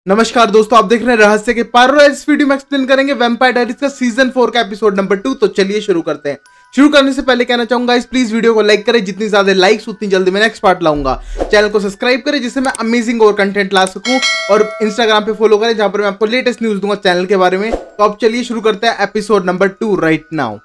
नमस्कार दोस्तों, आप देख रहे हैं रहस्य के पार। इस वीडियो में एक्सप्लेन करेंगे वैम्पायर डायरीज का सीजन 4 का एपिसोड नंबर 2। तो चलिए शुरू करते हैं। शुरू करने से पहले कहना चाहूंगा इस प्लीज वीडियो को लाइक करें, जितनी ज्यादा लाइक्स उतनी जल्दी मैं नेक्स्ट पार्ट लाऊंगा। चैनल को सब्सक्राइब करें जिससे मैं अमेजिंग और कंटेंट ला सकूं, और इंस्टाग्राम पे फॉलो करें जहां पर मैं आपको लेटेस्ट न्यूज दूंगा चैनल के बारे में। तो अब चलिए शुरू करते हैं एपिसोड नंबर 2 राइट नाउ।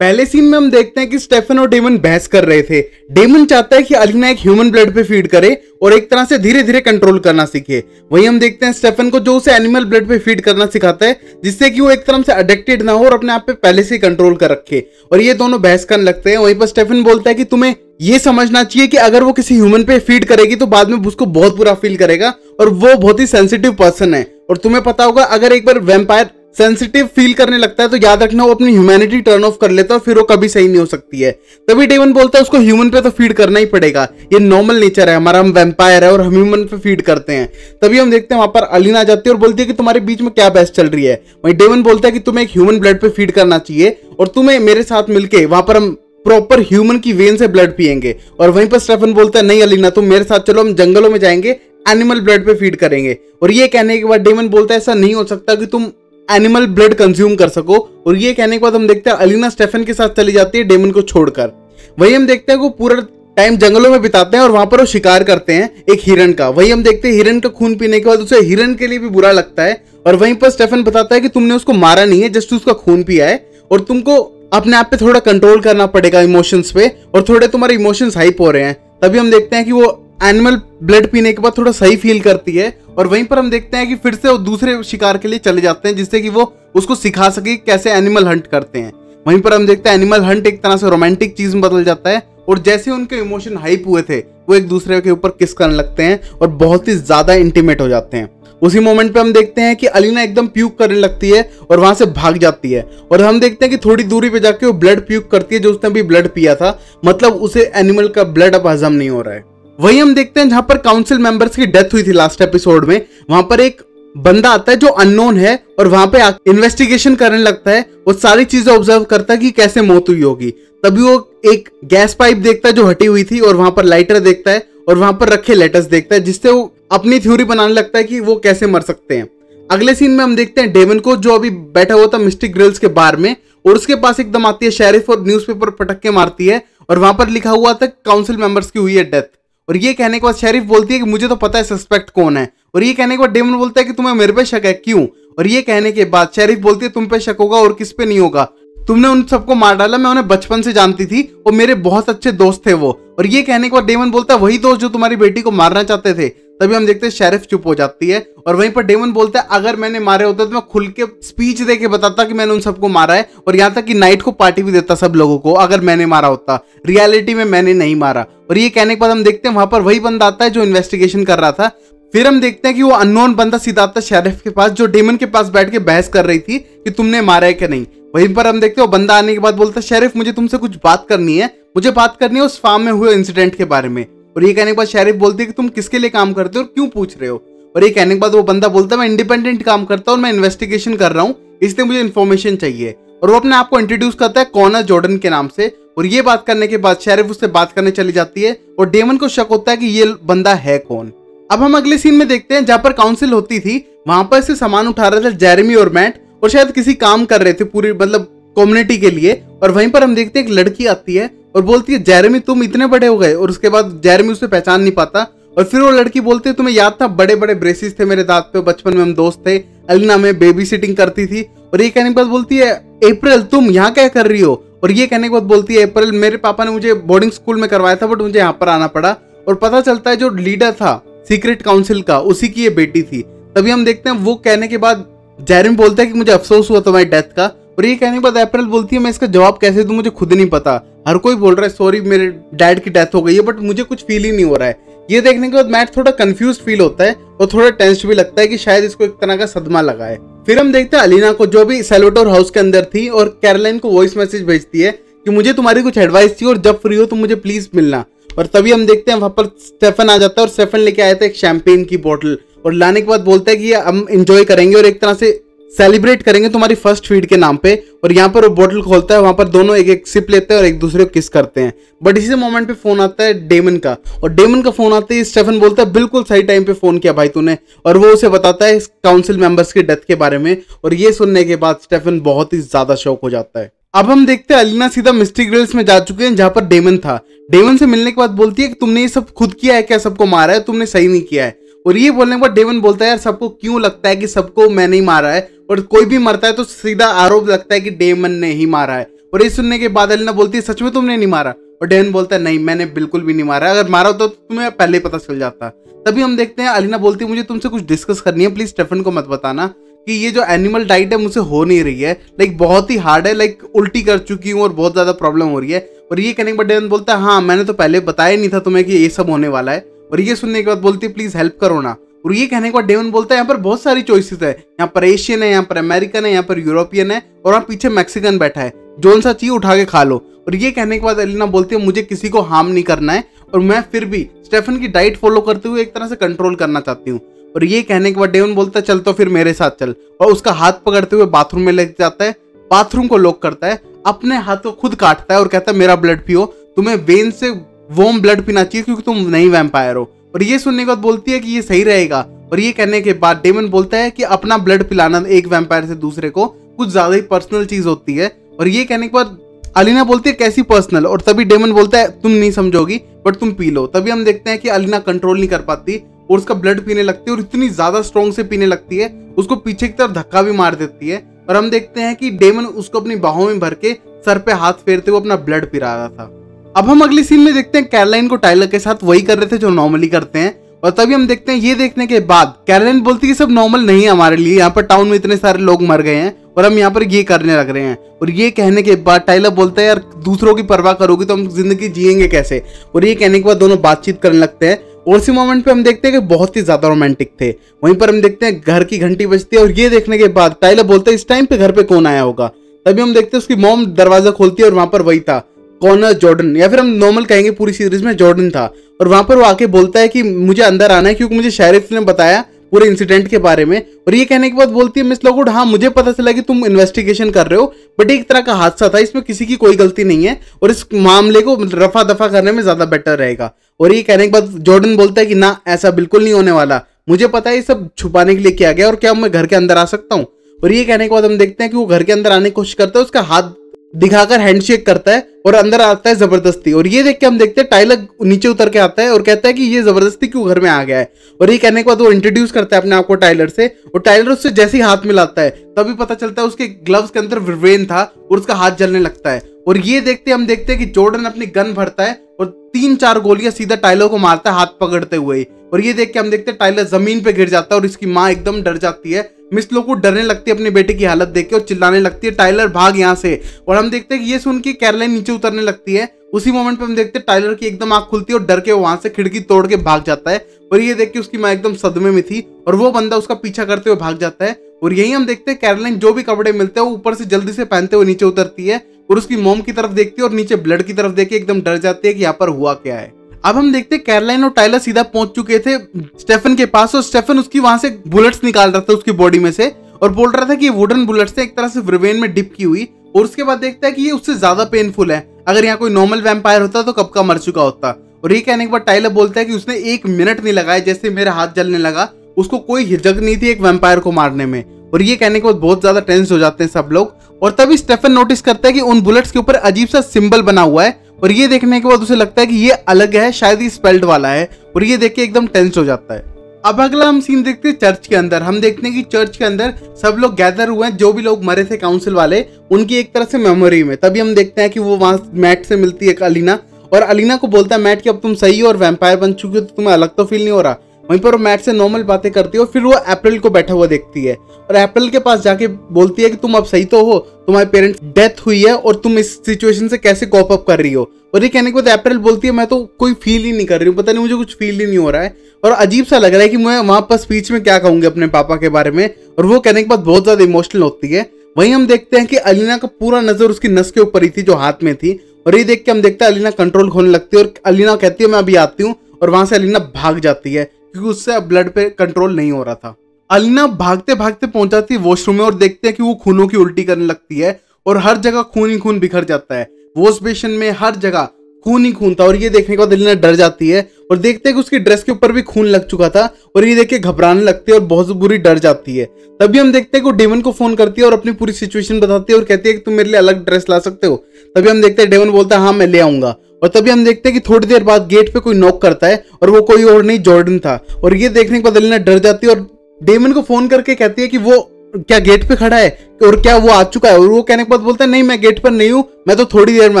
पहले सीन में हम देखते हैं कि स्टेफन और डेमन बहस कर रहे थे। डेमन चाहता है कि अलीना एक ह्यूमन ब्लड पे फीड करे और एक तरह से धीरे धीरे कंट्रोल करना सीखे। वहीं हम देखते हैं स्टेफन को जो उसे एनिमल ब्लड पे फीड करना सिखाता है, जिससे कि वो एक तरह से एडिक्टेड ना हो और अपने आप पे पहले से कंट्रोल कर रखे। और ये दोनों बहस करने लगते हैं। वहीं पर स्टेफन बोलता है कि तुम्हें ये समझना चाहिए कि अगर वो किसी ह्यूमन पे फीड करेगी तो बाद में उसको बहुत बुरा फील करेगा, और वो बहुत ही सेंसिटिव पर्सन है। और तुम्हें पता होगा, अगर एक बार वैम्पायर सेंसिटिव फील करने लगता है तो याद रखना वो अपनी ह्यूमैनिटी टर्न ऑफ कर लेता है, और फिर वो कभी सही नहीं हो सकती है। तभी डेमन बोलता है उसको ह्यूमन पे तो फीड करना ही पड़ेगा, ये नॉर्मल नेचर है हमारा, हम वैम्पायर है और हम ह्यूमन पे फीड करते हैं। तभी हम देखते हैं वहां पर अलीना आ जाती है और बोलती है कि तुम्हारे बीच में क्या बहस चल रही है। वहीं डेमन बोलता है कि तुम्हें एक ह्यूमन ब्लड पे फीड करना चाहिए और तुम्हें मेरे साथ मिलके वहां पर हम प्रॉपर ह्यूमन की वेन से ब्लड पियेंगे। और वहीं पर स्टेफन बोलता है नहीं अलीना, तुम मेरे साथ चलो, हम जंगलों में जाएंगे, एनिमल ब्लड पे फीड करेंगे। और ये कहने के बाद डेमन बोलता है ऐसा नहीं हो सकता कि तुम एनिमल ब्लड कंज्यूम कर सको। और ये कहने के बाद हम देखते हैं अलीना स्टेफन के साथ चली जाती है डेमन को छोड़कर। वहीं हम देखते हैं वो पूरा टाइम जंगलों में बिताते हैं और वहां पर वो शिकार करते हैं एक हिरन का। वहीं हम देखते हैं हिरन का खून पीने के बाद उसे हिरन के लिए भी बुरा लगता है। और वहीं पर स्टेफन बताता है कि तुमने उसको मारा नहीं है, जस्ट उसका खून पिया है, और तुमको अपने आप पे थोड़ा कंट्रोल करना पड़ेगा इमोशंस पे, और थोड़े तुम्हारे इमोशंस हाइप हो रहे हैं। तभी हम देखते हैं कि वो एनिमल ब्लड पीने के बाद थोड़ा सही फील करती है। और वहीं पर हम देखते हैं कि फिर से वो दूसरे शिकार के लिए चले जाते हैं, जिससे कि वो उसको सिखा सके कैसे एनिमल हंट करते हैं। वहीं पर हम देखते हैं एनिमल हंट एक तरह से रोमांटिक चीज में बदल जाता है, और जैसे उनके इमोशन हाइप हुए थे वो एक दूसरे के ऊपर किस करने लगते हैं और बहुत ही ज्यादा इंटीमेट हो जाते हैं। उसी मोमेंट पे हम देखते हैं कि अलीना एकदम प्यूक करने लगती है और वहां से भाग जाती है। और हम देखते हैं कि थोड़ी दूरी पे जाके वो ब्लड प्यूक करती है जो उसने अभी ब्लड पिया था, मतलब उसे एनिमल का ब्लड अब हजम नहीं हो रहा है। वहीं हम देखते हैं जहां पर काउंसिल मेंबर्स की डेथ हुई थी लास्ट एपिसोड में, वहां पर एक बंदा आता है जो अननोन है और वहां पे इन्वेस्टिगेशन करने लगता है। वो सारी चीजें ऑब्जर्व करता है कि कैसे मौत हुई होगी। तभी वो एक गैस पाइप देखता है जो हटी हुई थी, और वहां पर लाइटर देखता है और वहां पर रखे लेटर्स देखता है, जिससे वो अपनी थ्योरी बनाने लगता है कि वो कैसे मर सकते हैं। अगले सीन में हम देखते हैं डेमन को जो अभी बैठा हुआ था मिस्टिक ग्रिल्स के बार में, और उसके पास एकदम आती है शेरिफ और न्यूज़पेपर पटक के मारती है, और वहां पर लिखा हुआ था काउंसिल मेंबर्स की हुई है डेथ। और ये कहने के बाद शेरिफ बोलती है कि मुझे तो पता है सस्पेक्ट कौन है। और ये कहने के बाद डेमन बोलता है कि तुम्हें मेरे पे शक है, क्यों? और ये कहने के बाद शेरिफ बोलती है तुम पे शक होगा और किस पे नहीं होगा, तुमने उन सबको मार डाला, मैं उन्हें बचपन से जानती थी और मेरे बहुत अच्छे दोस्त थे वो। और ये कहने के बाद डेमन बोलता है वही दोस्त जो तुम्हारी बेटी को मारना चाहते थे। तभी हम देखते हैं शेरिफ चुप हो जाती है, और वहीं पर डेमन बोलता है अगर मैंने मारे होते तो मैं खुल के स्पीच दे के बताता कि मैंने उन सबको मारा है, और यहाँ तक कि नाइट को पार्टी भी देता सब लोगों को अगर मैंने मारा होता। रियलिटी में मैंने नहीं मारा। और ये कहने के बाद हम देखते हैं वहां पर वही बंदा आता है जो इन्वेस्टिगेशन कर रहा था। फिर हम देखते हैं कि वो अननोन बंदा सीधा आता है शेरिफ के पास, जो डेमन के पास बैठ के बहस कर रही थी कि तुमने मारा है कि नहीं। वहीं पर हम देखते हैं वो बंदा आने के बाद बोलता है शेरिफ मुझे तुमसे कुछ बात करनी है, मुझे बात करनी है उस फार्म में हुए इंसिडेंट के बारे में। और ये कहने के बाद शेरिफ बोलती है कि तुम किसके लिए काम करते हो और क्यों पूछ रहे हो। और ये कहने के बाद वो बंदा बोलता है मैं इंडिपेंडेंट काम करता हूँ और मैं इन्वेस्टिगेशन कर रहा हूँ, इसलिए मुझे इन्फॉर्मेशन चाहिए। और वो अपने आप को इंट्रोड्यूस करता है कॉनर जॉर्डन के नाम से। और ये बात करने के बाद शेरिफ उससे बात करने चली जाती है, और डेमन को शक होता है कि ये बंदा है कौन। अब हम अगले सीन में देखते हैं जहां पर काउंसिल होती थी, वहां पर से सामान उठा रहे थे जेरेमी और मैट, और शायद किसी काम कर रहे थे पूरी मतलब कम्युनिटी के लिए। और वहीं पर हम देखते हैं एक लड़की आती है और बोलती है जेरेमी तुम इतने बड़े हो गए। और उसके बाद जेरेमी उसे पहचान नहीं पाता, और फिर वो लड़की बोलती है तुम्हें याद था बड़े बड़े ब्रेसेस थे मेरे दांत पे, बचपन में हम दोस्त थे, अलीना में बेबी सिटिंग करती थी। और ये कहने के बाद बोलती है अप्रैल तुम यहाँ क्या कर रही हो। और ये कहने के बाद बोलती है अप्रैल मेरे पापा ने मुझे बोर्डिंग स्कूल में करवाया था, बट मुझे यहाँ पर आना पड़ा। और पता चलता है जो लीडर था सीक्रेट काउंसिल का उसी की ये बेटी थी। तभी हम देखते हैं वो कहने के बाद जेरेमी बोलता है कि मुझे अफसोस हुआ तुम्हारी डेथ का। और ये कहने के बाद अप्रैल बोलती है मैं इसका जवाब कैसे दूं, मुझे खुद नहीं पता, हर कोई बोल रहा है सॉरी मेरे डैड की डेथ हो गई है, बट मुझे कुछ फील ही नहीं हो रहा है। ये देखने के बाद मैट थोड़ा कंफ्यूज फील होता है और थोड़ा टेंस भी लगता है कि शायद इसको एक तरह का सदमा लगा है। फिर हम देखते हैं अलीना को जो भी सैल्वाटोर हाउस के अंदर थी, और कैरोलाइन को वॉइस मैसेज भेजती है कि मुझे तुम्हारी कुछ एडवाइस चाहिए और जब फ्री हो तो मुझे प्लीज मिलना। और तभी हम देखते हैं वहां पर स्टेफन आ जाता है, और स्टेफन लेके आया था एक शैंपेन की बोतल, और लाने के बाद बोलता है कि हम एंजॉय करेंगे और एक तरह से सेलिब्रेट करेंगे तुम्हारी फर्स्ट फीड के नाम पे। और यहाँ पर वो बोतल खोलता है, वहां पर दोनों एक एक सिप लेते हैं और एक दूसरे को किस करते हैं। बट इसी मोमेंट पे फोन आता है डेमन का, और डेमन का फोन आते ही स्टेफन बोलता है बिल्कुल सही टाइम पे फोन किया भाई तूने, और वो उसे बताता है काउंसिल मेंबर्स की डेथ के बारे में। और ये सुनने के बाद स्टेफन बहुत ही ज्यादा शॉक हो जाता है। अब हम देखते हैं अलीना सीधा मिस्ट्री ग्रिल्स में जा चुके हैं जहां पर डेमन था। डेमन से मिलने के बाद बोलती है कि तुमने ये सब खुद किया है क्या, सबको मारा है, तुमने सही नहीं किया है। और ये बोलने के बाद डेमन बोलता है यार सबको क्यों लगता है कि सबको मैंने ही मारा है, और कोई भी मरता है तो सीधा आरोप लगता है कि डेमन ने ही मारा है। और ये सुनने के बाद अलीना बोलती है सच में तुमने नहीं मारा, और डेमन बोलता है नहीं मैंने बिल्कुल भी नहीं मारा, अगर मारा होता तो तुम्हें पहले ही पता चल जाता। तभी हम देखते हैं अलीना बोलती है मुझे तुमसे कुछ डिस्कस करनी है, प्लीज स्टेफन को मत बताना कि ये जो एनिमल डाइट है मुझसे हो नहीं रही है, लाइक बहुत ही हार्ड है, लाइक उल्टी कर चुकी हूँ और बहुत ज्यादा प्रॉब्लम हो रही है। और ये कहने के बाद डेमन बोलता है हाँ मैंने तो पहले बताया नहीं था तुम्हें कि ये सब होने वाला है। और ये सुनने के बाद बोलती है प्लीज हेल्प करो ना। और ये कहने के बाद डेमन बोलता है यहाँ पर बहुत सारी चॉइसेस है, यहाँ पर एशियन है, यहाँ पर अमेरिकन है, यहाँ पर यूरोपियन है, और वहाँ पीछे मैक्सिकन बैठा है, जोन सा चाहिए उठा के खा लो। और ये कहने के बाद अलीना बोलती है मुझे किसी को हार्म नहीं करना है, और मैं फिर भी स्टेफन की डाइट फॉलो करते हुए एक तरह से कंट्रोल करना चाहती हूँ। और ये कहने के बाद डेमन बोलता है चल तो फिर मेरे साथ चल, और उसका हाथ पकड़ते हुए बाथरूम में लेके जाता है, बाथरूम को लॉक करता है, अपने हाथ को खुद काटता है और कहता है मेरा ब्लड पियो, तुम्हें वेन से वार्म ब्लड पीना चाहिए क्योंकि तुम नहीं वैम्पायर हो। और ये सुनने के बाद बोलती है कि ये सही रहेगा। और ये कहने के बाद डेमन बोलता है कि अपना ब्लड पिलाना एक वैम्पायर से दूसरे को कुछ ज्यादा ही पर्सनल चीज होती है। और ये कहने के बाद अलीना बोलती है कैसी पर्सनल, और तभी डेमन बोलता है तुम नहीं समझोगी बट तुम पी लो। तभी हम देखते हैं कि अलीना कंट्रोल नहीं कर पाती और उसका ब्लड पीने लगती है, और इतनी ज्यादा स्ट्रॉन्ग से पीने लगती है उसको पीछे की तरफ धक्का भी मार देती है। और हम देखते हैं कि डेमन उसको अपनी बाहों में भर के सर पे हाथ फेरते हुए अपना ब्लड पिला रहा था। अब हम अगली सीन में देखते हैं कैरोलाइन को टाइलर के साथ वही कर रहे थे जो नॉर्मली करते हैं। और तभी हम देखते हैं ये देखने के बाद कैरोलाइन बोलती है कि सब नॉर्मल नहीं है हमारे लिए, यहाँ पर टाउन में इतने सारे लोग मर गए हैं और हम यहाँ पर ये करने लग रहे हैं। और ये कहने के बाद टाइलर बोलता है यार दूसरों की परवाह करोगी तो हम जिंदगी जिएंगे कैसे। और ये कहने के बाद दोनों बातचीत करने लगते हैं, और इसी मोमेंट पे हम देखते हैं कि बहुत ही ज्यादा रोमांटिक थे। वहीं पर हम देखते हैं घर की घंटी बजती है, और ये देखने के बाद टाइलर बोलता है इस टाइम पे घर पे कौन आया होगा। तभी हम देखते हैं उसकी मॉम दरवाजा खोलती है और वहां पर वही था कॉनर जॉर्डन, या फिर हम नॉर्मल कहेंगे पूरी सीरीज में जॉर्डन था। और वहां पर वो आके बोलता है कि मुझे अंदर आना है क्योंकि मुझे शेरिफ ने बताया पूरे इंसिडेंट के बारे में। और ये कहने के बाद बोलती है मिस लॉकवुड हाँ मुझे पता चला कि तुम इन्वेस्टिगेशन कर रहे हो, बट एक तरह का हादसा था, इसमें किसी की कोई गलती नहीं है और इस मामले को रफा दफा करने में ज्यादा बेटर रहेगा। और ये कहने के बाद जॉर्डन बोलता है कि ना ऐसा बिल्कुल नहीं होने वाला, मुझे पता है ये सब छुपाने के लिए किया गया, और क्या मैं घर के अंदर आ सकता हूँ। और ये कहने के बाद हम देखते हैं कि वो घर के अंदर आने की कोशिश करता है, उसका हाथ दिखाकर हैंडशेक करता है और अंदर आता है जबरदस्ती। और ये देख के हम देखते हैं टाइलर नीचे उतर के आता है और कहता है कि ये जबरदस्ती क्यों घर में आ गया है। और ये कहने के बाद वो इंट्रोड्यूस करता है अपने आप को टाइलर से, और टाइलर उससे जैसे ही हाथ मिलाता है तभी पता चलता है उसके ग्लव्स के अंदर वेन था और उसका हाथ जलने लगता है। और ये देखते हम देखते हैं कि जॉर्डन अपनी गन भरता है और 3-4 गोलियां सीधा टाइलर को मारता है हाथ पकड़ते हुए। और ये देख के हम देखते हैं टाइलर जमीन पे गिर जाता है और इसकी माँ एकदम डर जाती है। मिस लोग को डरने लगती है अपने बेटे की हालत देख के और चिल्लाने लगती है टाइलर भाग यहाँ से। और हम देखते हैं कि ये सुन के कैरोलाइन नीचे उतरने लगती है। उसी मोमेंट पे हम देखते हैं टाइलर की एकदम आंख खुलती है और डर के वहां से खिड़की तोड़ के भाग जाता है। और ये देख के उसकी माँ एकदम सदमे में थी और वो बंदा उसका पीछा करते हुए भाग जाता है। और यही हम देखते हैं कैरोलाइन जो भी कपड़े मिलते हैं वो ऊपर से जल्दी से पहनते हुए नीचे उतरती है और उसकी मॉम की तरफ देखती है और नीचे ब्लड की तरफ देख के एकदम डर जाती है कि यहाँ पर हुआ क्या है। अब हम देखते हैं कैरोलाइन और टाइलर सीधा पहुंच चुके थे स्टेफन के पास और स्टेफन उसकी वहां से बुलेट्स निकाल रहा था उसकी बॉडी में से और बोल रहा था कि ये वुडन बुलेट्स एक तरह से रिवेन में डिप की हुई। और उसके बाद देखता है कि ये उससे ज्यादा पेनफुल है, अगर यहाँ कोई नॉर्मल वैम्पायर होता तो कब का मर चुका होता। और ये कहने के बाद टाइलर बोलता है कि उसने 1 मिनट नहीं लगाया, जैसे मेरा हाथ जलने लगा उसको कोई हिचक नहीं थी एक वैम्पायर को मारने में। और ये कहने के बाद बहुत ज्यादा टेंस हो जाते हैं सब लोग। और तभी स्टेफन नोटिस करता है कि उन बुलेट्स के ऊपर अजीब सा सिंबल बना हुआ है और ये देखने के बाद उसे लगता है कि ये अलग है, शायद ये स्पेल्ड वाला है। और ये देख के एकदम टेंस हो जाता है। अब अगला हम सीन देखते हैं चर्च के अंदर। हम देखते हैं कि चर्च के अंदर सब लोग गैदर हुए हैं, जो भी लोग मरे थे काउंसिल वाले उनकी एक तरह से मेमोरी में। तभी हम देखते हैं कि वो वहां मैट से मिलती है अलीना और अलीना को बोलता है मैट कि अब तुम सही हो और वैम्पायर बन चुकी हो तो तुम्हें अलग तो फील नहीं हो रहा। वहीं पर वो मैट से नॉर्मल बातें करती है और फिर वो अप्रैल को बैठा हुआ देखती है और अप्रैल के पास जाके बोलती है कि तुम अब सही तो हो, तुम्हारे पेरेंट्स डेथ हुई है और तुम इस सिचुएशन से कैसे कॉप अप कर रही हो। और ये कहने के बाद अप्रैल बोलती है मैं तो कोई फील ही नहीं कर रही हूँ, पता नहीं मुझे कुछ फील ही नहीं हो रहा है और अजीब सा लग रहा है कि मैं वहां पर स्पीच में क्या कहूंगी अपने पापा के बारे में। और वो कहने के बाद बहुत ज्यादा इमोशनल होती है। वहीं हम देखते हैं कि अलीना का पूरा नजर उसकी नस के ऊपर ही थी जो हाथ में थी। और ये देख के हम देखते हैं अलीना कंट्रोल खोने लगती है और अलीना कहती है मैं अभी आती हूँ और वहां से अलीना भाग जाती है क्योंकि उससे अब ब्लड पे कंट्रोल नहीं हो रहा था। अलीना भागते भागते पहुंच जाती है वॉशरूम में और देखते हैं कि वो खूनों की उल्टी करने लगती है और हर जगह खून ही खून बिखर जाता है। वॉश बेसिन में हर जगह खून ही खून था और ये देखने के बाद अलीना डर जाती है और देखते हैं कि उसकी ड्रेस के ऊपर भी खून लग चुका था और ये देख के घबराने लगती है और बहुत बुरी डर जाती है। तभी हम देखते हैं कि वो डेमन को फोन करती है और अपनी पूरी सिचुएशन बताती है और कहती है कि तुम मेरे लिए अलग ड्रेस ला सकते हो। तभी हम देखते हैं डेमन बोलता है हाँ मैं ले आऊंगा। और तभी हम देखते हैं कि थोड़ी देर बाद गेट पे कोई नॉक करता है और वो कोई और नहीं जॉर्डन था और ये देखने के बाद अलीना डर जाती है और डेमन को फोन करके कहती है कि वो क्या गेट पे खड़ा है और क्या वो आ चुका है। और वो कहने के बाद बोलता है नहीं मैं गेट पर नहीं हूं, मैं तो थोड़ी देर में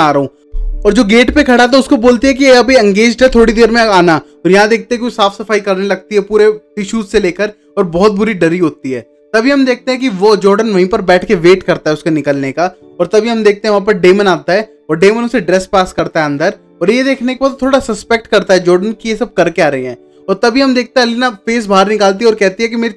आ रहा हूं। और जो गेट पे खड़ा था उसको बोलती है कि ये अभी एंगेज्ड है, थोड़ी देर में आना। और यहाँ देखते हैं कि वो साफ सफाई करने लगती है पूरे टिश्यूज से लेकर और बहुत बुरी डरी होती है। तभी हम देखते हैं कि वो जॉर्डन वहीं पर बैठ के वेट करता है उसके निकलने का और तभी हम देखते हैं वहां पर डेमन आता है और डेमन उसे ड्रेस पास करता है अंदर और ये देखने के बाद थोड़ा सस्पेक्ट करता है जॉर्डन की ये सब कर क्या रहे हैं। और तभी हम देखते हैं अलीना फेस बाहर निकालती है और कहती है कि मेरी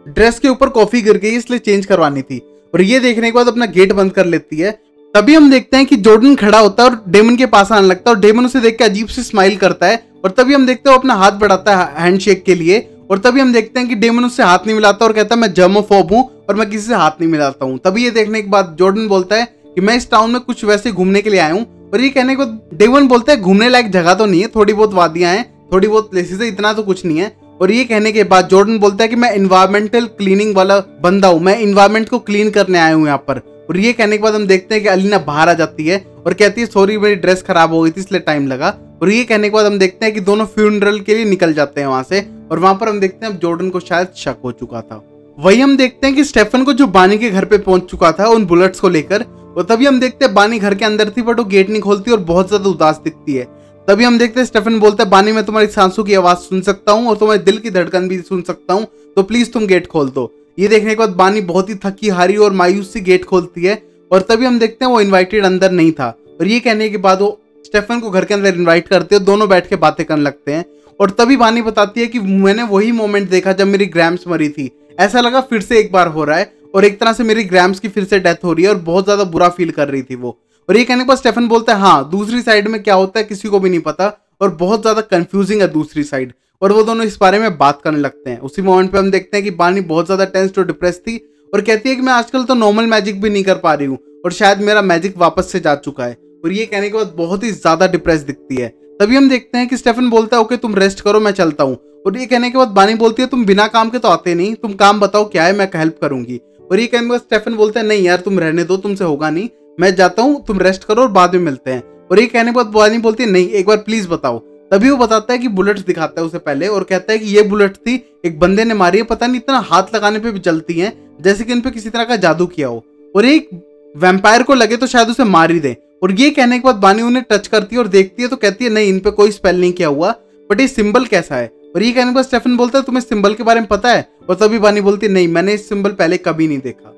ड्रेस के ऊपर कॉफी गिर गई इसलिए चेंज करवानी थी और ये देखने के बाद अपना गेट बंद कर लेती है। तभी हम देखते हैं कि जॉर्डन खड़ा होता है और डेमन के पास आने लगता है और डेमन उसे देख के अजीब से स्माइल करता है और तभी हम देखते हैं वो अपना हाथ बढ़ाता है हैंडशेक के लिए और तभी हम देखते हैं कि डेमन उससे हाथ नहीं मिलाता और कहता है मैं जर्मोफोब हूं और मैं किसी से हाथ नहीं मिलाता हूं। तभी ये देखने के बाद जॉर्डन बोलता है कि मैं इस टाउन में कुछ वैसे घूमने के लिए आया हूं और ये कहने के बाद डेमन बोलता है घूमने लायक जगह तो नहीं है, थोड़ी बहुत वादियां हैं, थोड़ी बहुत प्लेसेस है, इतना तो कुछ नहीं है। और ये कहने के बाद जॉर्डन बोलता है कि मैं इन्वायरमेंटल क्लीनिंग वाला बंदा हूं, मैं इन्वायरमेंट को क्लीन करने आया हूं यहाँ पर। और ये कहने के बाद हम देखते हैं कि अलीना बाहर आ जाती है और कहती है सॉरी मेरी ड्रेस खराब हो गई थी इसलिए टाइम लगा। और ये कहने के बाद हम देखते हैं कि दोनों फ्यूनरल के लिए निकल जाते हैं वहां से और वहां पर हम देखते हैं अब जॉर्डन को शायद शक हो चुका था। वही हम देखते हैं कि स्टेफन को जो बानी के घर पे पहुंच चुका था उन बुलेट्स को लेकर और तभी हम देखते हैं बानी घर के अंदर थी बट वो गेट नहीं खोलती और बहुत ज्यादा उदास दिखती है। तभी हम देखते हैं स्टेफन बोलता है बानी मैं तुम्हारी सांसों की आवाज सुन सकता हूँ और तुम्हारे दिल की धड़कन भी सुन सकता हूँ, तो प्लीज तुम गेट खोल दो। ये देखने के बाद बानी बहुत ही थकी हारी और मायूस सी गेट खोलती है और तभी हम देखते हैं वो इन्वाइटेड अंदर नहीं था और ये कहने के बाद वो स्टेफन को घर के अंदर इन्वाइट करते हैं, दोनों बैठ के बातें करने लगते हैं। और तभी बानी बताती है कि मैंने वही मोमेंट देखा जब मेरी ग्रैम्स मरी थी, ऐसा लगा फिर से एक बार हो रहा है और एक तरह से मेरी ग्रैम्स की फिर से डेथ हो रही है और बहुत ज्यादा बुरा फील कर रही थी वो। और ये कहने के बाद स्टेफन बोलता है हाँ दूसरी साइड में क्या होता है किसी को भी नहीं पता और बहुत ज्यादा कंफ्यूजिंग है दूसरी साइड। और वो दोनों इस बारे में बात करने लगते हैं। उसी मोमेंट पे हम देखते हैं कि बानी बहुत ज्यादा टेंस्ड और डिप्रेस थी और कहती है कि मैं आजकल तो नॉर्मल मैजिक भी नहीं कर पा रही हूँ और शायद मेरा मैजिक वापस से जा चुका है। और ये कहने के बाद बहुत ही ज्यादा डिप्रेस दिखती है। तभी हम देखते हैं कि स्टेफन बोलता है ओके तुम रेस्ट करो मैं चलता हूँ। और ये कहने के बाद बानी बोलती है तुम बिना काम के तो आते नहीं, तुम काम बताओ क्या है मैं हेल्प करूंगी। और ये कहने के बाद स्टेफन बोलता है नहीं यार तुम रहने दो, तुमसे होगा नहीं, मैं जाता हूँ, तुम रेस्ट करो और बाद में मिलते हैं। और ये कहने के बाद बानी बोलती है नहीं एक बार प्लीज बताओ। तभी वो बताता है कि बुलेट्स दिखाता है उसे पहले और कहता है कि ये बुलेट थी एक बंदे ने मारी है, पता नहीं इतना हाथ लगाने पे भी चलती हैं जैसे कि इन पे किसी तरह का जादू किया हो और एक वैम्पायर को लगे तो शायद उसे मार ही दे। और ये कहने के बाद बानी उन्हें टच करती है और देखती है तो कहती है नहीं इन पे कोई स्पेल नहीं किया हुआ, बट ये सिंबल कैसा है। और ये कहने के बाद स्टेफन बोलता है तुम्हें सिंबल के बारे में पता है। और तभी बानी बोलती है नहीं मैंने इस सिंबल पहले कभी नहीं देखा।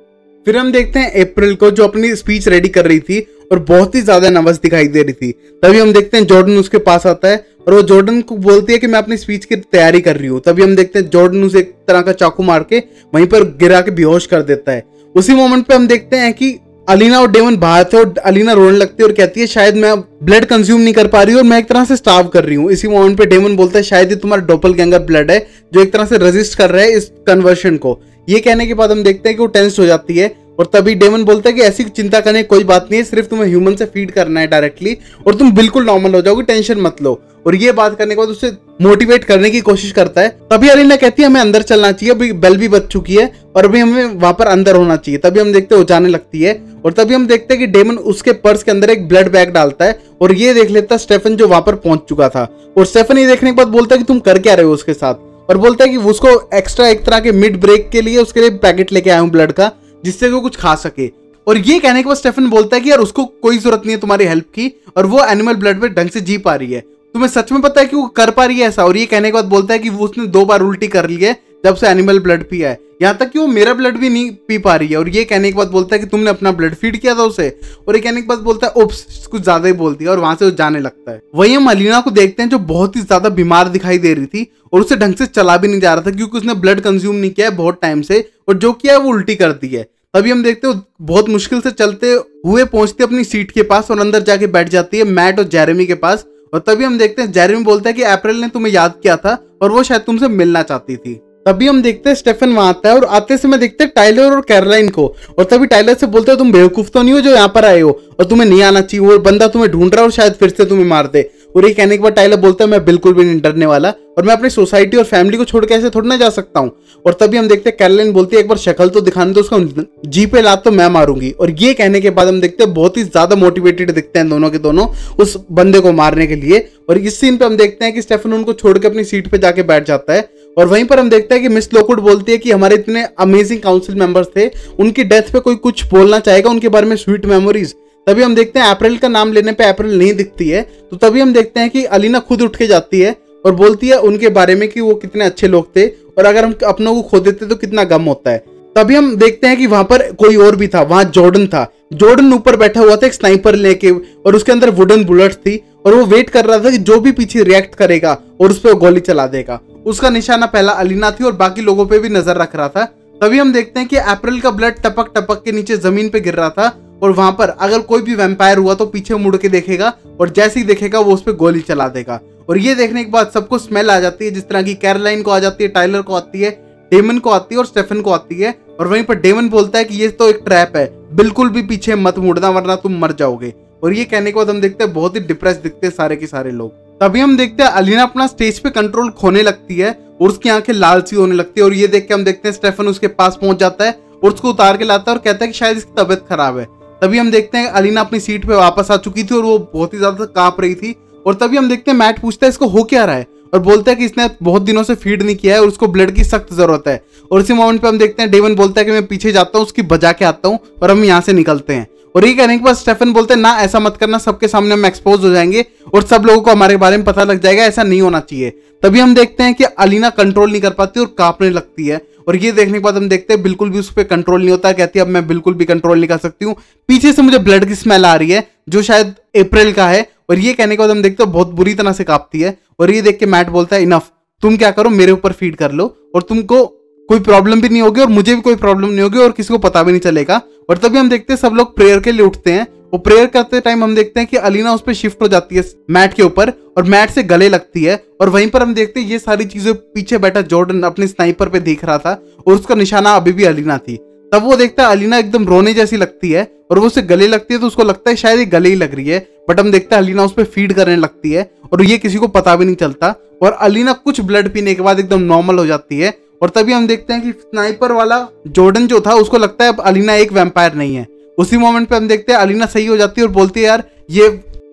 फिर हम देखते हैं अप्रैल को जो अपनी स्पीच रेडी कर रही थी और बहुत ही ज्यादा नर्वस दिखाई दे रही थी। तभी हम देखते हैं जॉर्डन उसके पास आता है और वो जॉर्डन को बोलती है कि मैं अपनी स्पीच की तैयारी कर रही हूँ। तभी हम देखते हैं जॉर्डन उसे एक तरह का चाकू मार के वहीं पर गिरा के बेहोश कर देता है। उसी मोमेंट पे हम देखते हैं कि अलीना और डेमन बाहर थे और अलीना रोने लगती है और कहती है शायद मैं ब्लड कंज्यूम नहीं कर पा रही हूँ और मैं एक तरह से स्टार्व कर रही हूँ। इसी मोमेंट पे डेमन बोलता है शायद ये तुम्हारा डोपलगैंगर ब्लड है जो एक तरह से रेजिस्ट कर रहा है इस कन्वर्शन को। ये कहने के बाद हम देखते हैं कि वो टेंस हो जाती है और तभी डेमन बोलता है कि ऐसी चिंता करने की कोई बात नहीं है, सिर्फ तुम्हें ह्यूमन से फीड करना है डायरेक्टली और तुम बिल्कुल नॉर्मल हो जाओगे, टेंशन मत लो। और ये बात करने के बाद उसे मोटिवेट करने की कोशिश करता है। तभी अलीना कहती है हमें अंदर चलना चाहिए, अभी बेल भी बज चुकी है और अभी हमें वहां पर अंदर होना चाहिए। तभी हम देखते हैं वो जाने लगती है और तभी हम देखते हैं कि डेमन उसके पर्स के अंदर एक ब्लड बैग डालता है और ये देख लेता है स्टेफन जो वहां पर पहुंच चुका था। और स्टेफन ये देखने के बाद बोलता है कि तुम कर क्या रहे हो उसके साथ, और बोलता है कि उसको एक्स्ट्रा एक तरह के मिड ब्रेक के लिए उसके लिए पैकेट लेके आया हूँ ब्लड का जिससे वो कुछ खा सके। और ये कहने के बाद स्टेफन बोलता है कि यार उसको कोई जरूरत नहीं है तुम्हारी हेल्प की और वो एनिमल ब्लड पे ढंग से जी पा रही है, तुम्हें सच में पता है कि वो कर पा रही है ऐसा। और ये कहने के बाद बोलता है कि वो उसने 2 बार उल्टी कर ली है जब से एनिमल ब्लड पिया है, यहाँ तक कि वो मेरा ब्लड भी नहीं पी पा रही है। और ये कहने के बाद बोलता है कि तुमने अपना ब्लड फीड किया था उसे। और ये कहने के बाद बोलता है उप्स कुछ ज्यादा ही बोल दिया और वहां से वो जाने लगता है। वही हम अलीना को देखते हैं जो बहुत ही ज्यादा बीमार दिखाई दे रही थी और उसे ढंग से चला भी नहीं जा रहा था क्योंकि उसने ब्लड कंज्यूम नहीं किया है बहुत टाइम से और जो किया है वो उल्टी कर दी है। तभी हम देखते हो बहुत मुश्किल से चलते हुए पहुंचते अपनी सीट के पास और अंदर जाके बैठ जाती है मैट और जेरेमी के पास। और तभी हम देखते हैं जेरेमी बोलता है कि अप्रैल ने तुम्हें याद किया था और वो शायद तुमसे मिलना चाहती थी। तभी हम देखते हैं स्टेफन वहां आता है और आते समय देखते हैं टाइलर और कैरोलाइन को, और तभी टाइलर से बोलते हो तुम बेवकूफ तो नहीं हो जो यहाँ पर आए हो, और तुम्हें नहीं आना चाहिए, वो बंदा तुम्हें ढूंढ रहा है और शायद फिर से तुम्हें मार दे। और ये कहने के बाद टाइलर बोलता है मैं बिल्कुल भी नहीं डरने वाला, और मैं अपनी सोसाइटी और फैमिली को छोड़ के ऐसे थोड़ा ना जा सकता हूँ। और तभी हम देखते हैं कैरोलाइन बोलती है एक बार शक्ल तो दिखाने दो उसका, जी पे लात तो मैं मारूंगी। और ये कहने के बाद हम देखते हैं बहुत ही ज्यादा मोटिवेटेड दिखते हैं दोनों के दोनों उस बंदे को मारने के लिए। और इस सीन पे हम देखते हैं कि स्टेफन उनको छोड़ के अपनी सीट पे जाके बैठ जाता है, और वहीं पर हम देखते हैं कि मिस लोकवुड बोलती है कि हमारे इतने अमेजिंग काउंसिल मेंबर्स थे, उनकी डेथ पे कोई कुछ बोलना चाहेगा, उनके बारे में स्वीट मेमोरीज। तभी हम देखते हैं अप्रैल का नाम लेने पे अप्रैल नहीं दिखती है, तो तभी हम देखते हैं कि अलीना खुद उठ के जाती है और बोलती है उनके बारे में कि वो कितने अच्छे लोग थे, और अगर हम अपनों को खो देते तो कितना गम होता है। तभी हम देखते हैं कि वहां पर कोई और भी था, वहां जॉर्डन था। जॉर्डन ऊपर बैठा हुआ था एक स्नाइपर लेके, और उसके अंदर वुडन बुलेट्स थी, और वो वेट कर रहा था कि जो भी पीछे रिएक्ट करेगा और उस पर गोली चला देगा। उसका निशाना पहला अलीना थी और बाकी लोगों पे भी नजर रख रहा था। तभी हम देखते हैं कि अप्रैल का ब्लड टपक टपक के नीचे जमीन पे गिर रहा था, और वहां पर अगर कोई भी वैम्पायर हुआ तो पीछे मुड़ के देखेगा, और जैसे ही देखेगा वो उस पर गोली चला देगा। और ये देखने के बाद सबको स्मेल आ जाती है, जिस तरह की कैरोलाइन को आ जाती है, टाइलर को आती है, डेमन को आती है और स्टेफन को आती है। और वहीं पर डेमन बोलता है कि ये तो एक ट्रैप है, बिल्कुल भी पीछे मत मुड़ना वरना तुम मर जाओगे। और ये कहने के बाद हम देखते हैं बहुत ही डिप्रेस दिखते हैं सारे के सारे लोग। तभी हम देखते हैं अलीना अपना स्टेज पे कंट्रोल खोने लगती है और उसकी आंखें लाल सी होने लगती है, और ये देख के हम देखते हैं स्टेफन उसके पास पहुंच जाता है और उसको उतार के लाता है और कहता है कि शायद इसकी तबीयत खराब है। तभी हम देखते हैं अलीना अपनी सीट पे वापस आ चुकी थी और वो बहुत ही ज्यादा कांप रही थी। और तभी हम देखते हैं मैट पूछता है इसको हो क्या रहा है, और बोलता है कि इसने बहुत दिनों से फीड नहीं किया है और उसको ब्लड की सख्त जरूरत है। और इसी मोमेंट पे हम देखते हैं डेमन बोलता है कि मैं पीछे जाता हूँ, उसकी बजा के आता हूँ और हम यहाँ से निकलते हैं। और ये कहने के बाद स्टेफन बोलते हैं ना ऐसा मत करना, सबके सामने हम एक्सपोज हो जाएंगे और सब लोगों को हमारे बारे में पता लग जाएगा, ऐसा नहीं होना चाहिए। तभी हम देखते हैं कि अलीना कंट्रोल नहीं कर पाती और कांपने लगती है, और ये देखने के बाद हम देखते हैं बिल्कुल भी उस पर कंट्रोल नहीं होता है। कहती है अब मैं बिल्कुल भी कंट्रोल नहीं कर सकती हूँ, पीछे से मुझे ब्लड की स्मेल आ रही है जो शायद अप्रैल का है। और ये कहने के बाद हम देखते हैं बहुत बुरी तरह से कांपती है, और ये देख के मैट बोलता है इनफ, तुम क्या करो मेरे ऊपर फीड कर लो और तुमको कोई प्रॉब्लम भी नहीं होगी और मुझे भी कोई प्रॉब्लम नहीं होगी और किसी को पता भी नहीं चलेगा। और तभी हम देखते हैं सब लोग प्रेयर के लिए उठते हैं, और प्रेयर करते टाइम हम देखते हैं कि अलीना उस पर शिफ्ट हो जाती है मैट के ऊपर और मैट से गले लगती है। और वहीं पर हम देखते हैं ये सारी चीजें पीछे बैठा जॉर्डन अपने स्नाइपर पे देख रहा था और उसका निशाना अभी भी अलीना थी। तब वो देखता है अलीना एकदम रोने जैसी लगती है और वो उसे गले लगती है, तो उसको लगता है शायद ये गले ही लग रही है, बट हम देखते हैं अलीना उस पर फीड करने लगती है और ये किसी को पता भी नहीं चलता। और अलीना कुछ ब्लड पीने के बाद एकदम नॉर्मल हो जाती है। और तभी हम देखते हैं कि स्नाइपर वाला जॉर्डन जो था उसको लगता है अब अलीना एक वैम्पायर नहीं है। उसी मोमेंट पे हम देखते हैं अलीना सही हो जाती है और बोलती है यार ये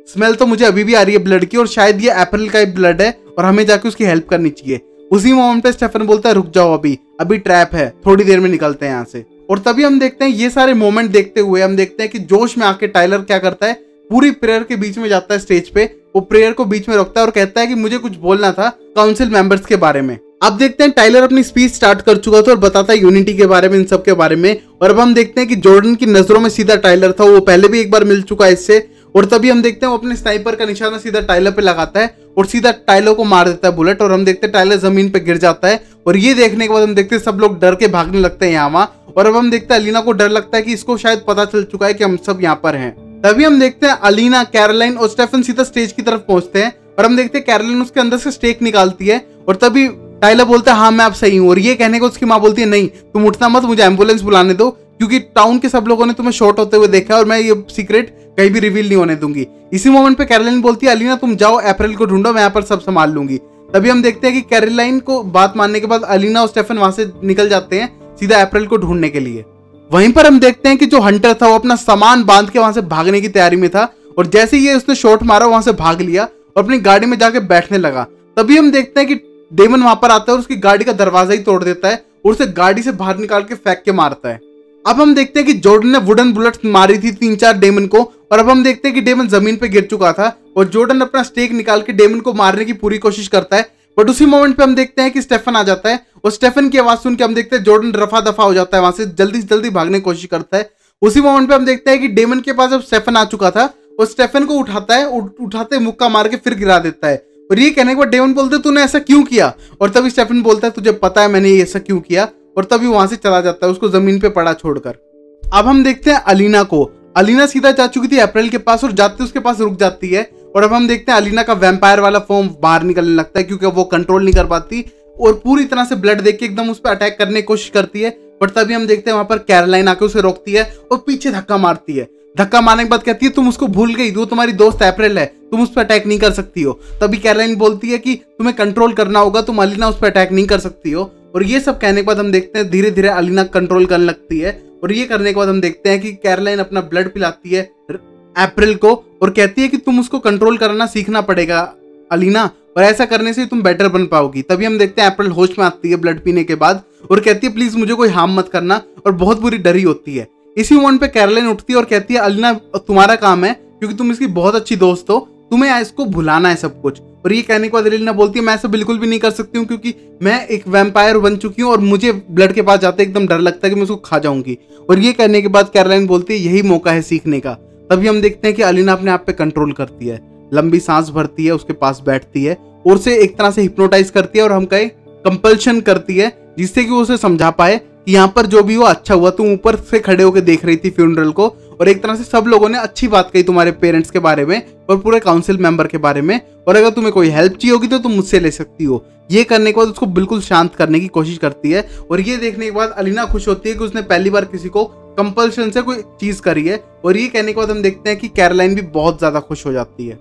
स्मेल तो मुझे अभी भी आ रही है ब्लड की, और शायद ये अप्रैल का ही ब्लड है और हमें जाके उसकी हेल्प करनी चाहिए। उसी मोमेंट पे स्टेफन बोलता है रुक जाओ, अभी ट्रैप है, थोड़ी देर में निकलते हैं यहाँ से। और तभी हम देखते हैं ये सारे मोमेंट देखते हुए हम देखते हैं कि जोश में आके टाइलर क्या करता है, पूरी प्रेयर के बीच में जाता है स्टेज पे, वो प्रेयर को बीच में रोकता है और कहता है कि मुझे कुछ बोलना था काउंसिल मेंबर्स के बारे में। अब देखते हैं टाइलर अपनी स्पीच स्टार्ट कर चुका था और बताता है यूनिटी के बारे में, इन सब के बारे में। और अब हम देखते हैं कि जॉर्डन की नजरों में सीधा टाइलर था, वो पहले भी एक बार मिल चुका है इससे। और तभी हम देखते हैं वो अपने स्नाइपर का निशाना सीधा टाइलर पे लगाता है और सीधा टाइलर को मार देता है बुलेट, और हम देखते हैं टाइलर जमीन पे गिर जाता है। और ये देखने के बाद हम देखते हैं सब लोग डर के भागने लगते हैं यहाँ वहाँ। और अब हम देखते हैं अलीना को डर लगता है कि इसको शायद पता चल चुका है कि हम सब यहाँ पर हैं। तभी हम देखते हैं अलीना, कैरोलाइन और स्टेफन सीधा स्टेज की तरफ पहुंचते हैं और हम देखते हैं कैरोलाइन उसके अंदर से स्टेक निकालती है। और तभी टाइलर बोलता है हाँ मैं अब सही हूँ। और ये कहने को उसकी माँ बोलती है नहीं तुम उठना मत, मुझे एम्बुलेंस बुलाने दो, क्योंकि टाउन के सब लोगों ने तुम्हें शॉट होते हुए देखा है और मैं ये सीक्रेट कहीं भी रिवील नहीं होने दूंगी। इसी मोमेंट पे कैरोलाइन बोलती है अलीना तुम जाओ अप्रैल को ढूंढो, मैं यहाँ पर सब संभाल लूंगी। तभी हम देखते हैं कि कैरोलाइन को बात मानने के बाद अलीना और स्टेफन वहां से निकल जाते हैं सीधा अप्रैल को ढूंढने के लिए। वहीं पर हम देखते हैं कि जो हंटर था वो अपना सामान बांध के वहां से भागने की तैयारी में था, और जैसे ही उसने शॉट मारा वहां से भाग लिया और अपनी गाड़ी में जाके बैठने लगा। तभी हम देखते हैं कि डेमन वहां पर आता है और उसकी गाड़ी का दरवाजा ही तोड़ देता है और उसे गाड़ी से बाहर निकाल के फेंक के मारता है। अब हम देखते हैं कि जॉर्डन ने वुडन बुलेट्स मारी थी 3-4 डेमन को, और अब हम देखते हैं कि डेमन जमीन पे गिर चुका था और जॉर्डन अपना स्टेक निकाल के डेमन को मारने की पूरी कोशिश करता है। बट उसी मोमेंट पे हम देखते हैं कि स्टेफन आ जाता है और स्टेफन की आवाज सुन के हम देखते हैं जॉर्डन रफा दफा हो जाता है, वहां से जल्दी से जल्दी भागने की कोशिश करता है। उसी मोमेंट पे हम देखते हैं कि डेमन के पास अब स्टेफन आ चुका था और स्टेफन को उठाता है, उठाते मुक्का मार के फिर गिरा देता है। और ये कहने के बाद डेमन बोलते तूने ऐसा क्यों किया, और तभी स्टेफन बोलता है तुझे पता है मैंने ऐसा क्यों किया, और तभी वहां से चला जाता है उसको जमीन पे पड़ा छोड़कर। अब हम देखते हैं अलीना को। अलीना सीधा जा चुकी थी अप्रैल के पास और जाते उसके पास रुक जाती है, और अब हम देखते हैं अलीना का वैम्पायर वाला फॉर्म बाहर निकलने लगता है क्योंकि वो कंट्रोल नहीं कर पाती। और पूरी तरह से ब्लड देख के एकदम उस पर अटैक करने की कोशिश करती है। बट तभी हम देखते हैं वहां पर कैरोलाइन आके उसे रोकती है और पीछे धक्का मारती है। धक्का मारने के बाद कहती है तुम उसको भूल गई, वो तुम्हारी दोस्त अप्रैल है, तुम उस पर अटैक नहीं कर सकती हो। तभी कैरोलाइन बोलती है कि तुम्हें कंट्रोल करना होगा, तुम अलीना उस पर अटैक नहीं कर सकती हो। और ये सब कहने के बाद हम देखते हैं धीरे धीरे अलीना कंट्रोल करने लगती है। और ये करने के बाद हम देखते हैं कि कैरोलाइन अपना ब्लड पिलाती है अप्रैल को और कहती है कि तुम उसको कंट्रोल करना सीखना पड़ेगा अलीना, और ऐसा करने से तुम बेटर बन पाओगी। तभी हम देखते हैं अप्रैल होश में आती है ब्लड पीने के बाद और कहती है प्लीज मुझे कोई हार्म मत करना, और बहुत बुरी डरी होती है। इसी मोमेंट पे कैरोलाइन उठती है और कहती है अलीना तुम्हारा काम है, क्योंकि तुम इसकी बहुत अच्छी दोस्त हो, तुम्हें इसको भुलाना है सब कुछ। और ये कहने के बाद अलीना बोलती है मैं ऐसा बिल्कुल भी नहीं कर सकती हूँ, क्योंकि मैं एक वैम्पायर बन चुकी हूँ और मुझे ब्लड के पास जाते एकदम डर लगता है कि मैं उसको खा जाऊंगी। और ये कहने के बाद कैरोलाइन बोलती है यही मौका है सीखने का। तभी हम देखते हैं कि अलीना अपने आप पे कंट्रोल करती है, लंबी सांस भरती है, उसके पास बैठती है और उसे एक तरह से हिप्नोटाइज करती है और हम कहे कंपल्शन करती है, जिससे कि वो उसे समझा पाए कि यहाँ पर जो भी हुआ अच्छा हुआ। तुम ऊपर से खड़े होकर देख रही थी फ्यूनरल को और एक तरह से सब लोगों ने अच्छी बात कही तुम्हारे पेरेंट्स के बारे में और पूरे काउंसिल मेंबर के बारे में, और अगर तुम्हें कोई हेल्प चाहिए होगी तो तुम मुझसे ले सकती हो। ये करने के बाद उसको बिल्कुल शांत करने की कोशिश करती है। और ये देखने के बाद अलीना खुश होती है कि उसने पहली बार किसी को कंपल्शन से कोई चीज करी है। और ये कहने के बाद हम देखते हैं कि कैरोलाइन भी बहुत ज्यादा खुश हो जाती है।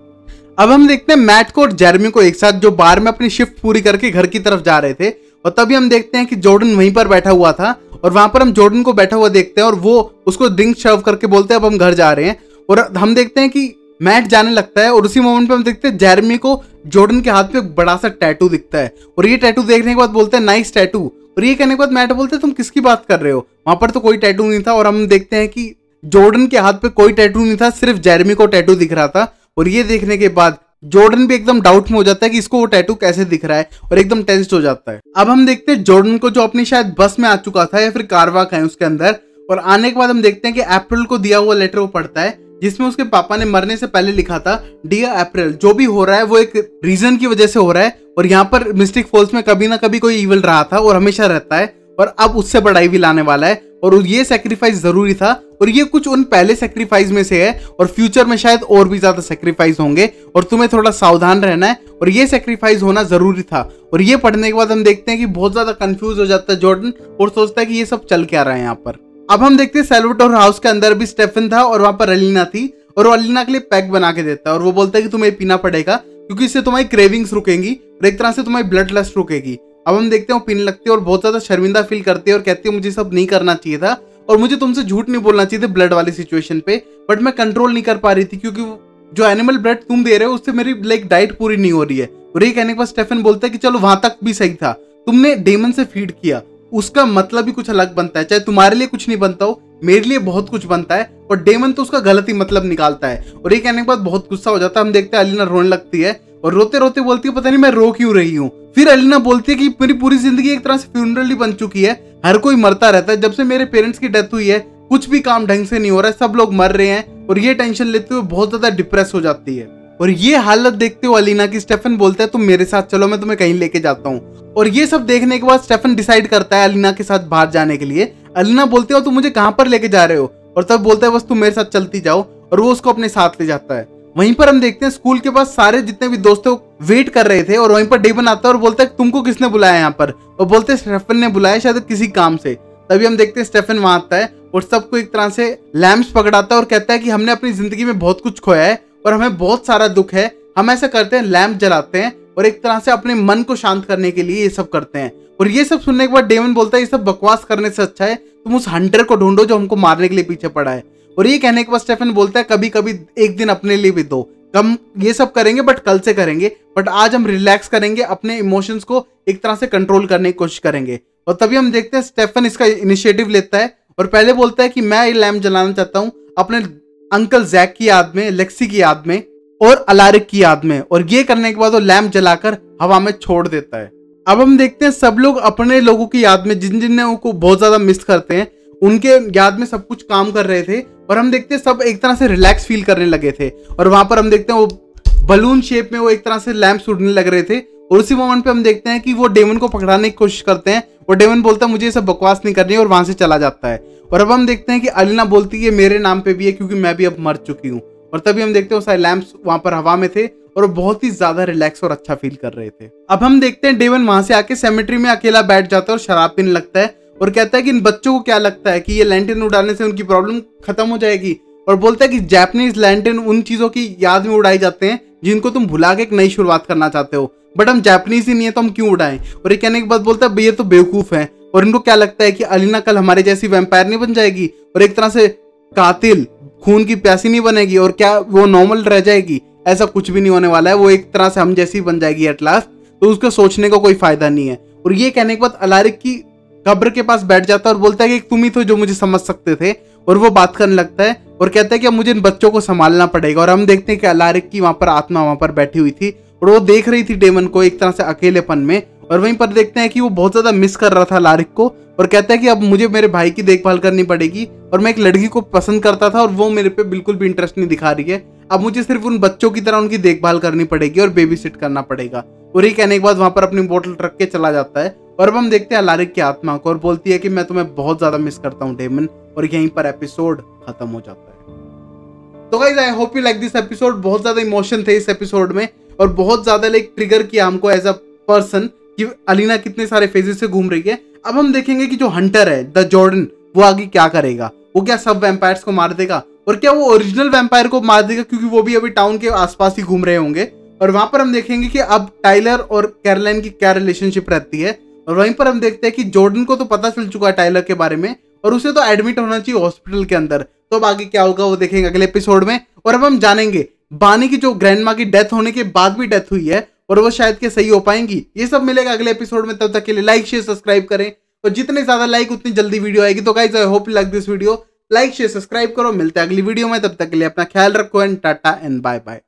अब हम देखते हैं मैट को और जेरेमी को एक साथ, जो बार में अपनी शिफ्ट पूरी करके घर की तरफ जा रहे थे। और तभी हम देखते हैं कि जॉर्डन वहीं पर बैठा हुआ था और वहां पर हम जॉर्डन को बैठा हुआ देखते हैं और वो उसको ड्रिंक सर्व करके बोलते हैं अब हम घर जा रहे हैं। और हम देखते हैं कि मैट जाने लगता है और उसी मोमेंट पे हम देखते हैं जेरेमी को जॉर्डन के हाथ पे एक बड़ा सा टैटू दिखता है और ये टैटू देखने के बाद बोलते हैं नाइस टैटू। और ये कहने के बाद मैट बोलते हैं तुम किसकी बात कर रहे हो, वहां पर तो कोई टैटू नहीं था। और हम देखते हैं कि जॉर्डन के हाथ पे कोई टैटू नहीं था, सिर्फ जेरेमी को टैटू दिख रहा था। और ये देखने के बाद जॉर्डन भी एकदम डाउट में हो जाता है कि इसको वो टैटू कैसे दिख रहा है और एकदम टेंस्ड हो जाता है। अब हम देखते हैं जॉर्डन को, जो अपनी शायद बस में आ चुका था या फिर कारवाक है उसके अंदर। और आने के बाद हम देखते हैं कि अप्रैल को दिया हुआ लेटर वो पढ़ता है, जिसमें उसके पापा ने मरने से पहले लिखा था डियर अप्रैल, जो भी हो रहा है वो एक रीजन की वजह से हो रहा है और यहाँ पर मिस्टिक फॉल्स में कभी ना कभी कोई इविल रहा था और हमेशा रहता है और अब उससे बड़ा इविल आने वाला है और ये सेक्रीफाइस जरूरी था और ये कुछ उन पहले सेक्रीफाइस में से है और फ्यूचर में शायद और भी ज्यादा सेक्रीफाइस होंगे और तुम्हें थोड़ा सावधान रहना है और ये सेक्रीफाइस होना जरूरी था। और ये पढ़ने के बाद हम देखते हैं कि बहुत ज्यादा कंफ्यूज हो जाता है जॉर्डन और सोचता है कि ये सब चल क्या रहा है यहाँ पर। अब हम देखते हैं सैल्वाटोर हाउस के अंदर भी स्टेफन था और वहां पर अलीना थी और वो अलीना के लिए पैक बना के देता है और वो बोलता है कि तुम्हें पीना पड़ेगा क्योंकि इससे तुम्हारी क्रेविंग्स रुकेंगी और एक तरह से तुम्हारी ब्लड लस्ट रुकेगी। अब हम देखते हैं वो पीने लगती है और बहुत ज्यादा शर्मिंदा फील करती है और कहती है मुझे सब नहीं करना चाहिए था और मुझे तुमसे झूठ नहीं बोलना चाहिए था ब्लड वाली सिचुएशन पे, बट मैं कंट्रोल नहीं कर पा रही थी क्योंकि जो एनिमल ब्लड तुम दे रहे हो उससे मेरी लाइक डाइट पूरी नहीं हो रही है। और ये कहने के बाद स्टेफन बोलता है कि चलो वहां तक भी सही था, तुमने डेमन से फीड किया, उसका मतलब भी कुछ अलग बनता है, चाहे तुम्हारे लिए कुछ नहीं बनता हो मेरे लिए बहुत कुछ बनता है और डेमन तो उसका गलत ही मतलब निकालता है। और ये कहने के बाद बहुत गुस्सा हो जाता है। हम देखते हैं अलीना रोने लगती है और रोते रोते बोलती है पता नहीं मैं रो क्यों रही हूँ। फिर अलीना बोलती है कि मेरी पूरी जिंदगी एक तरह से फ्यूनरल ही बन चुकी है, हर कोई मरता रहता है, जब से मेरे पेरेंट्स की डेथ हुई है कुछ भी काम ढंग से नहीं हो रहा है, सब लोग मर रहे हैं और ये टेंशन लेते हुए बहुत ज्यादा डिप्रेस हो जाती है। और ये हालत देखते हुए अलीना की स्टेफन बोलता है तुम मेरे साथ चलो मैं तुम्हें कहीं लेके जाता हूँ। और ये सब देखने के बाद स्टेफन डिसाइड करता है अलीना के साथ बाहर जाने के लिए। अलीना बोलती है तुम मुझे कहाँ पर लेके जा रहे हो, और तब बोलता है बस तुम मेरे साथ चलती जाओ और वो उसको अपने साथ ले जाता है। वहीं पर हम देखते हैं स्कूल के पास सारे जितने भी दोस्त थे वेट कर रहे थे और वहीं पर डेमन आता है और बोलता है तुमको किसने बुलाया यहाँ पर, और बोलते हैं स्टेफन ने बुलाया शायद किसी काम से। तभी हम देखते हैं स्टेफन वहां आता है और सबको एक तरह से लैम्प्स पकड़ाता है और कहता है कि हमने अपनी जिंदगी में बहुत कुछ खोया है और हमें बहुत सारा दुख है, हम ऐसा करते हैं लैम्प जलाते हैं और एक तरह से अपने मन को शांत करने के लिए ये सब करते हैं। और ये सब सुनने के बाद डेमन बोलता है ये सब बकवास करने से अच्छा है तुम उस हंटर को ढूंढो जो हमको मारने के लिए पीछे पड़ा है। और ये कहने के बाद स्टेफन बोलता है कभी कभी एक दिन अपने लिए भी दो, हम ये सब करेंगे बट कल से करेंगे, बट आज हम रिलैक्स करेंगे, अपने इमोशंस को एक तरह से कंट्रोल करने की कोशिश करेंगे। और तभी हम देखते हैं स्टेफन इसका इनिशिएटिव लेता है और पहले बोलता है कि मैं ये लैम्प जलाना चाहता हूँ अपने अंकल जैक की याद में, लेक्सी की याद में और अलारिक की याद में। और ये करने के बाद वो लैम्प जलाकर हवा में छोड़ देता है। अब हम देखते हैं सब लोग अपने लोगों की याद में जिन जिन ने उनको बहुत ज्यादा मिस करते हैं उनके याद में सब कुछ काम कर रहे थे और हम देखते हैं सब एक तरह से रिलैक्स फील करने लगे थे। और वहां पर हम देखते हैं वो बलून शेप में वो एक तरह से लैम्प उड़ने लग रहे थे और उसी मोमेंट पे हम देखते हैं कि वो डेमन को पकड़ाने की कोशिश करते हैं और डेमन बोलता है मुझे ये सब बकवास नहीं करनी और वहां से चला जाता है। और अब हम देखते हैं कि अलीना बोलती है मेरे नाम पे भी है क्योंकि मैं भी अब मर चुकी हूँ। और तभी हम देखते हैं वो सारे लैंप्स वहां पर हवा में थे और वो बहुत ही ज्यादा रिलैक्स और अच्छा फील कर रहे थे। अब हम देखते हैं डेवन वहां से आके सेमेट्री में अकेला बैठ जाता है और शराब पीने लगता है और कहता है कि इन बच्चों को क्या लगता है कि ये लैंटर्न उड़ाने से उनकी प्रॉब्लम खत्म हो जाएगी, और बोलता है कि जापानीज लैंटर्न उन चीजों की याद में उड़ाए जाते हैं जिनको तुम भुला के एक नई शुरुआत करना चाहते हो, बट हम जापानीज ही नहीं है तो हम क्यों उड़ाएं। और ये कहने के बाद बोलता है ये तो बेवकूफ है, और इनको क्या लगता है कि अलीना कल हमारे जैसी वैम्पायर नहीं बन जाएगी और एक तरह से कातिल खून की प्यासी नहीं बनेगी, और क्या वो नॉर्मल रह जाएगी? ऐसा कुछ भी नहीं होने वाला है, वो एक तरह से हम जैसी बन जाएगी एट लास्ट, तो उसको सोचने का कोई फायदा नहीं है। और ये कहने के बाद अलारिक की कब्र के पास बैठ जाता है और बोलता है कि तुम ही तो जो मुझे समझ सकते थे, और वो बात करने लगता है और कहता है कि अब मुझे इन बच्चों को संभालना पड़ेगा। और हम देखते हैं कि अलारिक की वहां पर आत्मा वहां पर बैठी हुई थी और वो देख रही थी डेमन को एक तरह से अकेलेपन में, और वहीं पर देखते हैं कि वो बहुत ज्यादा मिस कर रहा था अलारिक को, और कहता है कि अब मुझे मेरे भाई की देखभाल करनी पड़ेगी और मैं एक लड़की को पसंद करता था और वो मेरे पे बिल्कुल भी इंटरेस्ट नहीं दिखा रही है, अब मुझे सिर्फ उन बच्चों की तरह उनकी देखभाल करनी पड़ेगी और बेबी सिट करना पड़ेगा। और ये कहने के बाद वहां पर अपनी बोतल रख के चला जाता है और अब हम देखते हैं अलारिक की आत्मा को और बोलती है कि मैं तुम्हें बहुत ज्यादा मिस करता हूँ डेमन, और यहीं पर एपिसोड खत्म हो जाता है। तो guys I hope you like this episode. बहुत ज्यादा इमोशन थे इस एपिसोड में और बहुत ज्यादा लाइक ट्रिगर किया हमको एज अ पर्सन कि अलीना कितने सारे फेजेस से घूम रही है। अब हम देखेंगे कि जो हंटर है द जॉर्डन वो आगे क्या करेगा, वो क्या सब वैम्पायर्स को मार देगा और क्या वो ओरिजिनल वैम्पायर को मार देगा, क्योंकि वो भी अभी टाउन के आसपास ही घूम रहे होंगे। और वहां पर हम देखेंगे कि अब टाइलर और कैरोलाइन की क्या रिलेशनशिप रहती है, और वहीं पर हम देखते हैं कि जॉर्डन को तो पता चल चुका है टाइलर के बारे में और उसे तो एडमिट होना चाहिए हॉस्पिटल के अंदर। तो अब आगे क्या होगा वो देखेंगे अगले एपिसोड में। और अब हम जानेंगे बानी की जो ग्रैंड माँ की डेथ होने के बाद भी डेथ हुई है और वो शायद के सही हो पाएंगी, ये सब मिलेगा अगले एपिसोड में। तब तक के लिए लाइक शेयर सब्सक्राइब करें, और जितने ज्यादा लाइक उतनी जल्दी वीडियो आएगी। तो guys I hope you like this video, like share subscribe करो, मिलते हैं अगली वीडियो में। तब तक के लिए अपना ख्याल रखो and tata and bye bye.